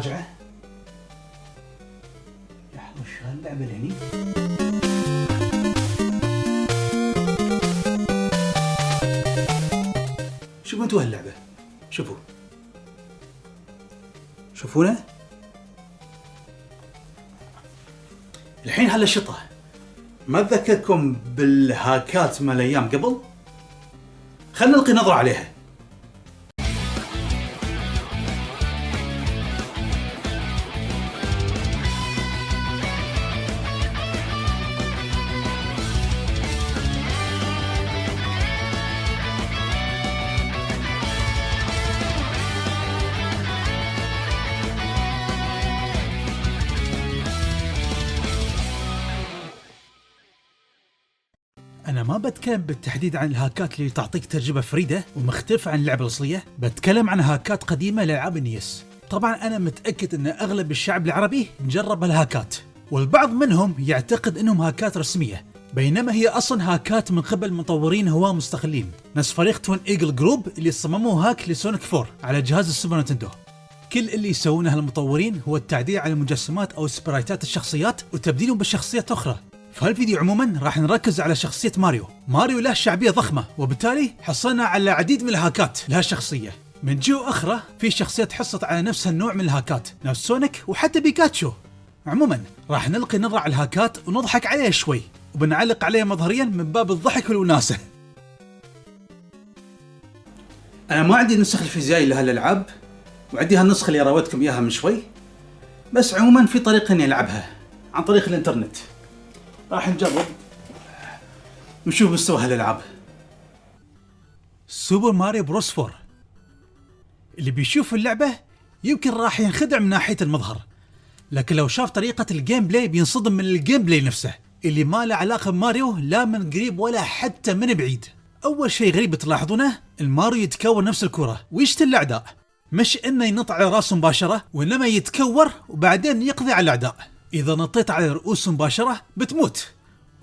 المراجعة. لحظة، وش هاللعبة اللي هني؟ شوفوا انتوا هاللعبة، شوفونا الحين. هالشطة ما تذكركم بالهاكات مال ايام قبل؟ خلنا نلقي نظرة عليها. أنا ما بتكلم بالتحديد عن الهاكات اللي تعطيك تجربة فريدة ومختلفة عن اللعبة الأصلية، بتكلم عن هاكات قديمة لألعاب النيس. طبعا أنا متأكد أن أغلب الشعب العربي جرب الهاكات، والبعض منهم يعتقد أنهم هاكات رسمية، بينما هي أصلا هاكات من قبل مطورين هواة مستقلين، نفس فريق توين إيجل جروب اللي صمموا هاك لسونيك 4 على جهاز السوبر نينتندو. كل اللي يسوونه هالمطورين هو التعديل على المجسمات أو سبرايتات الشخصيات وتبديلهم بشخصيات أخرى. في هالفيديو عموما راح نركز على شخصية ماريو. له شعبية ضخمة، وبالتالي حصلنا على العديد من الهاكات لها شخصية. من جهة أخرى في شخصيات حصلت على نفس النوع من الهاكات، نفس سونيك وحتى بيكاتشو. عموما راح نلقي نظرة على الهاكات ونضحك عليها شوي، وبنعلق عليها مظهريا من باب الضحك والوناسة. أنا ما عندي النسخ الفيزيائي لهالألعاب، وعندي هالنسخة اللي راودتكم إياها من شوي، بس عموما في طريقة إني ألعبها عن طريق الإنترنت. راح نجرب ونشوف مستوى هالألعاب. سوبر ماريو بروس 4، اللي بيشوف اللعبة يمكن راح ينخدع من ناحية المظهر، لكن لو شاف طريقة الجيم بلاي بينصدم من الجيم بلاي نفسه اللي ما له علاقة بماريو لا من قريب ولا حتى من بعيد. أول شيء غريب تلاحظونه، الماريو يتكور نفس الكرة ويشتل الأعداء، مش إنه ينط على راسه مباشرة، وإنما يتكور وبعدين يقضي على الأعداء. إذا نطيت على رؤوسهم مباشرة بتموت،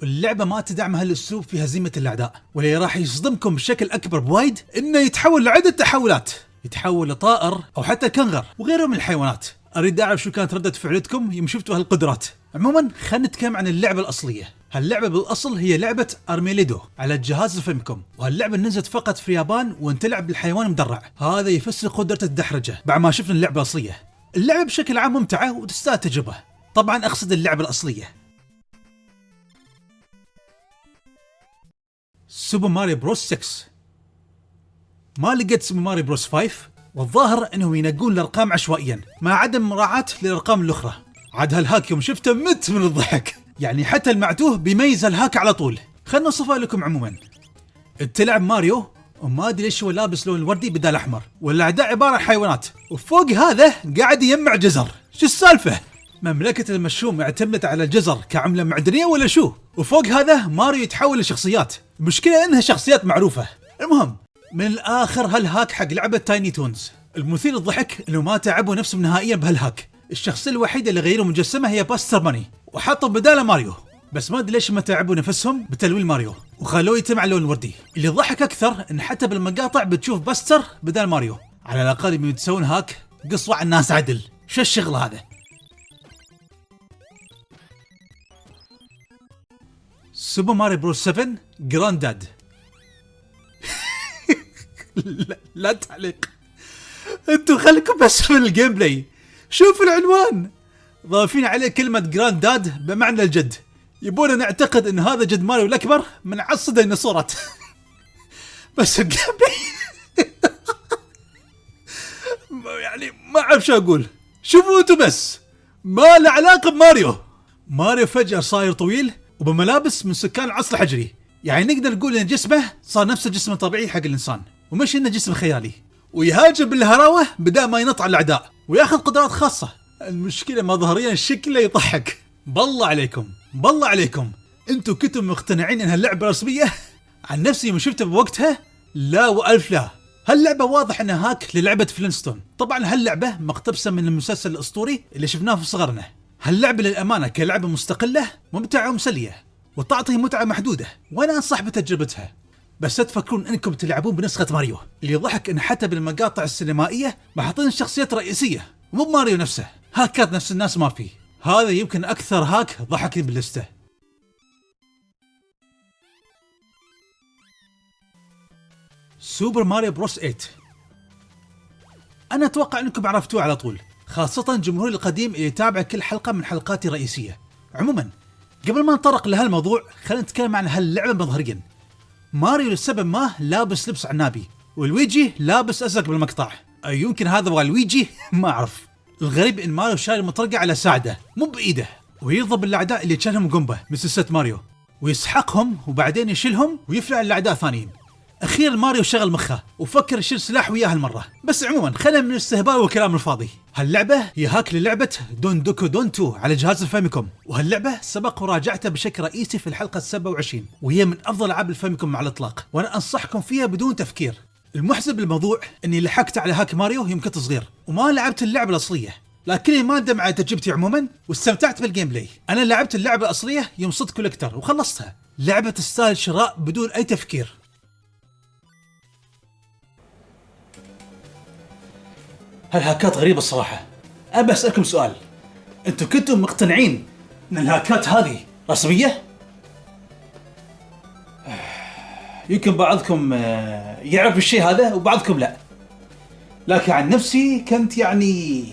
واللعبة ما تدعم هالأسلوب في هزيمة الأعداء. واللي راح يصدمكم بشكل أكبر بوايد إنه يتحول لعدة تحولات، يتحول لطائر أو حتى كنغر وغيره من الحيوانات. أريد أعرف شو كانت ردة فعلتكم يوم شفتوا هالقدرات. عموما خلينا نتكلم عن اللعبة الأصلية. هاللعبة بالأصل هي لعبة أرميليدو على جهاز الفيمكوم، وهاللعبة نزلت فقط في اليابان وانتلعب بالحيوان مدرع. هذا يفسر قدرة الدحرجة بعد ما شفنا اللعبة الأصلية. اللعبة بشكل عام ممتعة وتستاهل تجربة، طبعا أقصد اللعبة الأصلية. سوبر ماريو بروس 6، ما لقيت سوبر ماريو بروس 5، والظاهر انهم ينقون الارقام عشوائيا مع عدم مراعاة للارقام الاخرى. عاد هالهاك يوم شفته مت من الضحك، يعني حتى المعتوه بيميز الهاك على طول. خلنا نوصفها لكم. عموما تلعب ماريو وما ادري ليش هو لابس لون الوردي بدل احمر، والاعداء عباره عن حيوانات، وفوق هذا قاعد يجمع جزر. شو السالفه؟ مملكة المشوم اعتمدت على الجزر كعملة معدنية ولا شو؟ وفوق هذا ماريو يتحول لشخصيات، المشكلة انها شخصيات معروفة. المهم من الاخر هالهاك حق لعبة تايني تونز. المثير الضحك انه ما تعبوا نفسهم نهائيا بهالهاك. الشخصية الوحيدة اللي غيروا مجسمة هي باستر ماني وحطوا بداله ماريو، بس ما ادري ليش ما تعبوا نفسهم بتلوين ماريو وخلوه يتم على اللون الوردي. اللي ضحك اكثر ان حتى بالمقاطع بتشوف باستر بدال ماريو. على الاقل يبون تسوون هاك قصوا على الناس عدل. شو الشغل هذا؟ سوبر ماريو بروس 7 جرانداد. لا تعليق، انتوا خليكم بس من الجيم بلاي. شوف العنوان ضافين عليه كلمة جرانداد بمعنى الجد، يبونا نعتقد ان هذا جد ماريو الاكبر من عص ديناصورات. بس الجيم بلاي يعني ما اعرف شو اقول. شوفوا انتوا بس، ما له علاقة بماريو. ماريو فجأة صاير طويل وبملابس من سكان العصر الحجري، يعني نقدر نقول ان جسمه صار نفس الجسم الطبيعي حق الانسان، ومش انه جسم خيالي. ويهاجم بالهراوة بدل ما ينط على الاعداء وياخذ قدرات خاصة. المشكلة مظهريا شكله يضحك. بالله عليكم انتوا كنتم مقتنعين انها اللعبة رسمية؟ عن نفسي يوم شفتها بوقتها لا والف لا. هاللعبة واضح انها هاك للعبة فلينستون. طبعا هاللعبة مقتبسة من المسلسل الاسطوري اللي شفناه في صغرنا. هاللعبة للأمانة كلعبة مستقلة ممتعة ومسلية وتعطي متعة محدودة، وأنا أنصح بتجربتها. بس لا تفكرون أنكم تلعبون بنسخة ماريو. اللي يضحك إن حتى بالمقاطع السينمائية محاطين الشخصيات الرئيسية مو ماريو نفسه، هاكات نفس الناس ما فيه. هذا يمكن أكثر هاك ضحكني باللستة. سوبر ماريو بروس 8. أنا أتوقع أنكم عرفتوه على طول، خاصة جمهوري القديم اللي يتابع كل حلقة من حلقاتي الرئيسية. عموما قبل ما نطرق لهالموضوع خلينا نتكلم عن هاللعبة مظهريا. ماريو لسبب ما لابس لبس عنابي، والويجي لابس أزرق بالمقطع. أو يمكن هذا هو الويجي ما أعرف. الغريب إن ماريو شايل مطرقة على ساعده مو بإيده، ويضرب الأعداء اللي كانهم قنبة من سلسلة ماريو، ويسحقهم وبعدين يشيلهم ويفلع الأعداء ثانيين. أخيرا ماريو شغل مخه وفكر يشيل سلاح وياه هالمرة. بس عموما خلينا من الاستهبال والكلام الفاضي. هاللعبة هي هاك للعبة دون دوكو دون 2 على جهاز الفاميكوم، وهاللعبة سبق وراجعتها بشكل رئيسي في الحلقة 27، وهي من أفضل ألعاب الفاميكوم على الإطلاق، وأنا أنصحكم فيها بدون تفكير. المحزن بالموضوع إني لحقت على هاك ماريو يوم كنت صغير وما لعبت اللعبة الأصلية، لكني ما ندم على تجربتي عموما واستمتعت بالجيم بلاي. أنا لعبت اللعبة الأصلية يوم صرت كوليكتر وخلصتها. لعبة تستاهل شراء بدون أي تفكير. هالهاكات غريبة الصراحة. أبى أسألكم سؤال، أنتم كنتم مقتنعين أن الهاكات هذه رسمية؟ يمكن بعضكم يعرف الشيء هذا وبعضكم لا، لكن عن نفسي كنت يعني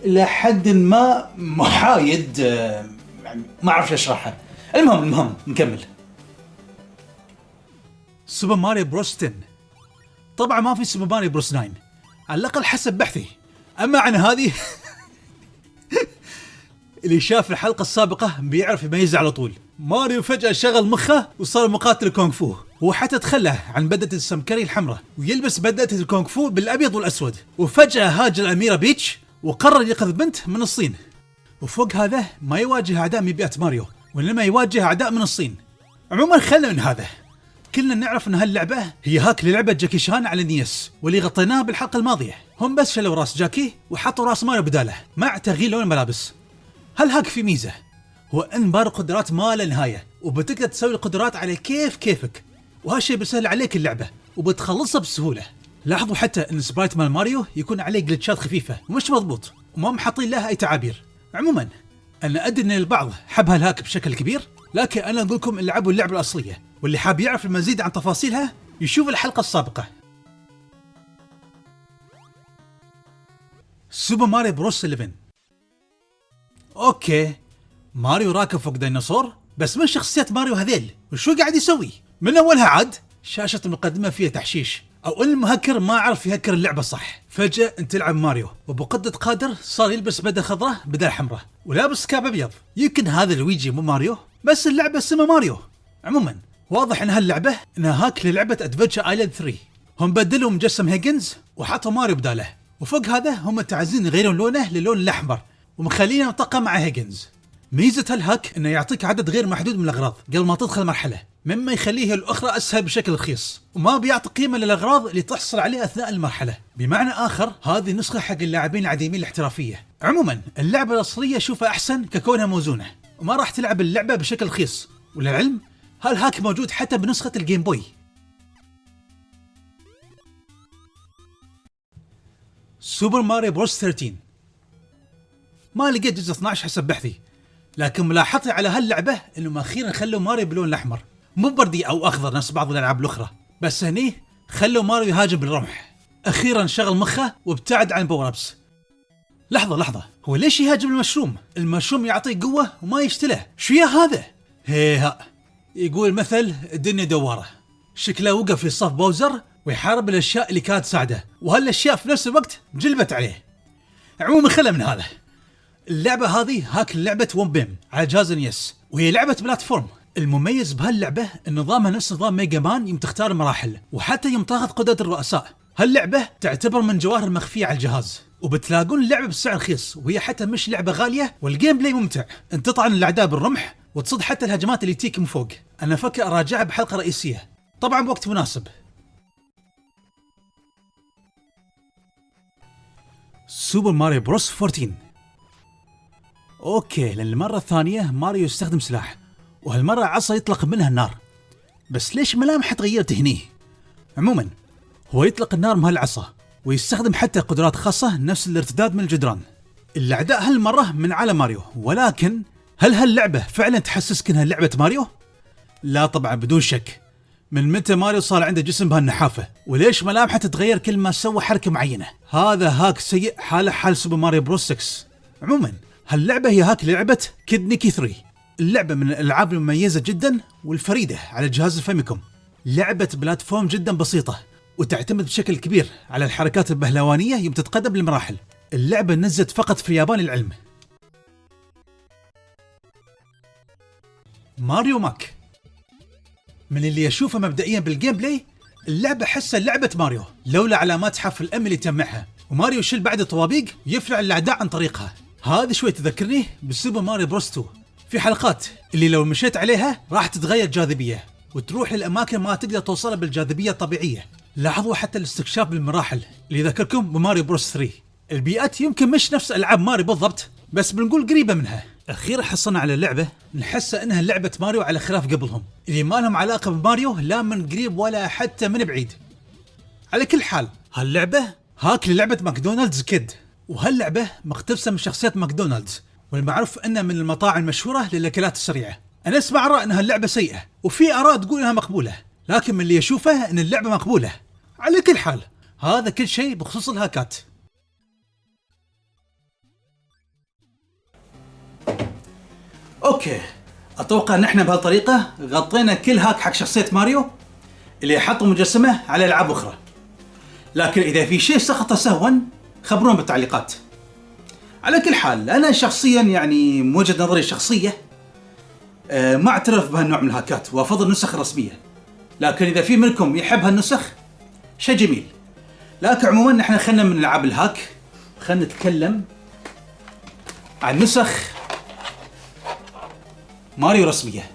إلى حد ما محايد، ما أعرف أشرحها. المهم نكمل. سوبر ماريو بروس 10. طبعا ما في سوبر ماريو بروس 9 على الأقل حسب بحثي. أما عن هذه اللي شاف الحلقة السابقة بيعرف يميز على طول. ماريو فجأة شغل مخه وصار مقاتل كونغ فو، هو حتى تخلى عن بدلة السمكري الحمراء ويلبس بدلة الكونغ فو بالأبيض والأسود. وفجأة هاج الأميرة بيتش وقرر يأخذ بنت من الصين، وفوق هذا ما يواجه أعداء من بيئة ماريو، وإنما يواجه أعداء من الصين. عموما خلنا من هذا، كلنا نعرف ان هاللعبة هي هاك للعبة جاكي شان على نيس، واللي غطيناها بالحلقة الماضية. هم بس شلوا راس جاكي وحطوا راس ماريو بداله مع تغيير لون الملابس. هالهاك في ميزة، هو ان بار قدرات ما لا نهاية، وبتقدر تسوي القدرات على كيفك، وهالشيء بيسهل عليك اللعبة وبتخلصها بسهولة. لاحظوا حتى ان سبرايت مال ماريو يكون عليه جلتشات خفيفة ومش مضبوط وما محاطين لها اي تعابير. عموما انا ادري ان البعض حب هالهاك بشكل كبير، لكن انا اقول لكم العبوا اللعبة الأصلية، واللي حاب يعرف المزيد عن تفاصيلها يشوف الحلقة السابقة. سوبر ماريو بروس 11. اوكي، ماريو راكب فوق ديناصور، بس من شخصيات ماريو هذيل وشو قاعد يسوي؟ من اولها عاد شاشة المقدمة فيها تحشيش، او ان المهكر ما عرف يهكر اللعبة صح. فجأة انت تلعب ماريو وبقدة قادر صار يلبس بدلة خضراء بدل حمراء ولابس كاب ابيض. يمكن هذا لويجي مو ماريو، بس اللعبة اسمها ماريو. عموما واضح ان هاللعبة انها هاك للعبة ادفنتشر ايلاند 3. هم بدلوا مجسم هيجنز وحطوا ماريو بداله، وفوق هذا هم تعزين يغيرون لونه للون الاحمر ومخلينه منطقة مع هيجنز. ميزة هالهاك انه يعطيك عدد غير محدود من الاغراض قبل ما تدخل مرحلة، مما يخليه الاخرى اسهل بشكل رخيص، وما بيعطي قيمة للاغراض اللي تحصل عليها اثناء المرحلة. بمعنى اخر هذه نسخة حق اللاعبين العديمين الاحترافية. عموما اللعبة الاصلية شوفها احسن ككونها موزونة، وما راح تلعب اللعبة بشكل رخيص. وللعلم هالهاك موجود حتى بنسخة الجيم بوي. سوبر ماريو بروس 13. ما لقيت جزء 12 حسب بحثي، لكن ملاحظتي على هاللعبة انهم اخيرا خلوا ماريو باللون الاحمر، مو بردي او اخضر نفس بعض الالعاب الاخرى، بس هني خلوا ماريو يهاجم بالرمح. اخيرا شغل مخه وابتعد عن باور ابس. لحظة، هو ليش يهاجم المشروم؟ المشروم يعطيه قوة وما يشتله، شو يا هذا؟ هيها يقول مثل الدنيا دوارة. شكله وقف في صف بوزر ويحارب الاشياء اللي كانت تساعده، وهالاشياء في نفس الوقت جلبت عليه. عموما خلى من هذا، اللعبة هذه هاك لعبة ون بيم على جهاز نيس، وهي لعبة بلاتفورم. المميز بهاللعبة ان نظامها نفس نظام ميجا مان يوم تختار المراحل، وحتى يوم تاخذ قدرة الرؤساء. هاللعبة تعتبر من جواهر مخفية على الجهاز، وبتلاقون اللعبة بسعر رخيص، وهي حتى مش لعبة غالية، والجيم بلاي ممتع. انت تطعن الاعداء بالرمح وتصد حتى الهجمات اللي تيك من فوق. انا افكر اراجعها بحلقة رئيسية طبعا بوقت مناسب. سوبر ماريو بروس 14. اوكي، للمرة الثانية ماريو يستخدم سلاح، وهالمرة عصا يطلق منها النار، بس ليش ملامحه تغيرت هني؟ عموما هو يطلق النار مع العصا، ويستخدم حتى قدرات خاصة نفس الارتداد من الجدران. الأعداء هالمرة من عالم ماريو، ولكن هل هاللعبة فعلا تحسسك انها لعبة ماريو؟ لا طبعا بدون شك. من متى ماريو صار عنده جسم بهالنحافة؟ وليش ملامحه تتغير كل ما سوى حركة معينة؟ هذا هاك سيء حاله حال سوبر ماريو بروس 6. عموما هاللعبة هي هاك لعبة كيد نيكي 3. اللعبة من الألعاب المميزة جدا والفريدة على جهاز الفاميكوم. لعبة بلاتفورم جدا بسيطة وتعتمد بشكل كبير على الحركات البهلوانية يوم تتقدم بالمراحل. اللعبة نزلت فقط في اليابان للعلم. ماريو ماك، من اللي أشوفه مبدئيا بالجيم بلاي اللعبة حسها لعبة ماريو لولا علامات حرف الام اللي تجمعها، وماريو يشيل بعد طوابيق ويفلع الأعداء عن طريقها. هذا شوي تذكرني بسوبر ماريو بروس 2 في حلقات اللي لو مشيت عليها راح تتغير جاذبية وتروح للأماكن ما تقدر توصلها بالجاذبية الطبيعية. لاحظوا حتى الاستكشاف بالمراحل اللي ذكركم بماريو بروس 3. البيئات يمكن مش نفس ألعاب ماريو بالضبط، بس بنقول قريبة منها. أخيرا حصلنا على اللعبة نحس إنها لعبة ماريو على خلاف قبلهم اللي ما لهم علاقة بماريو لا من قريب ولا حتى من بعيد. على كل حال هاللعبة هاك للعبة ماكدونالدز كيد، وهاللعبة مقتبسة من شخصية ماكدونالدز، والمعروف أنها من المطاعم المشهورة للأكلات السريعة. أنا أسمع آراء أنها اللعبة سيئة وفي آراء تقول أنها مقبولة، لكن من اللي أشوفه أن اللعبة مقبولة. على كل حال هذا كل شيء بخصوص الهاكات. اوكي، اتوقع ان احنا بهالطريقه غطينا كل هاك حق شخصيه ماريو اللي حطوا مجسمه على العاب اخرى، لكن اذا في شيء سقط سهوا خبرونا بالتعليقات. على كل حال انا شخصيا يعني من وجهه نظري الشخصيه ما اعترف بهالنوع من الهاكات وافضل النسخ الرسميه، لكن اذا في منكم يحب هالنسخ شيء جميل. لكن عموما احنا خلنا من العاب الهاك، خلنا نتكلم عن نسخ ماريو رسمية.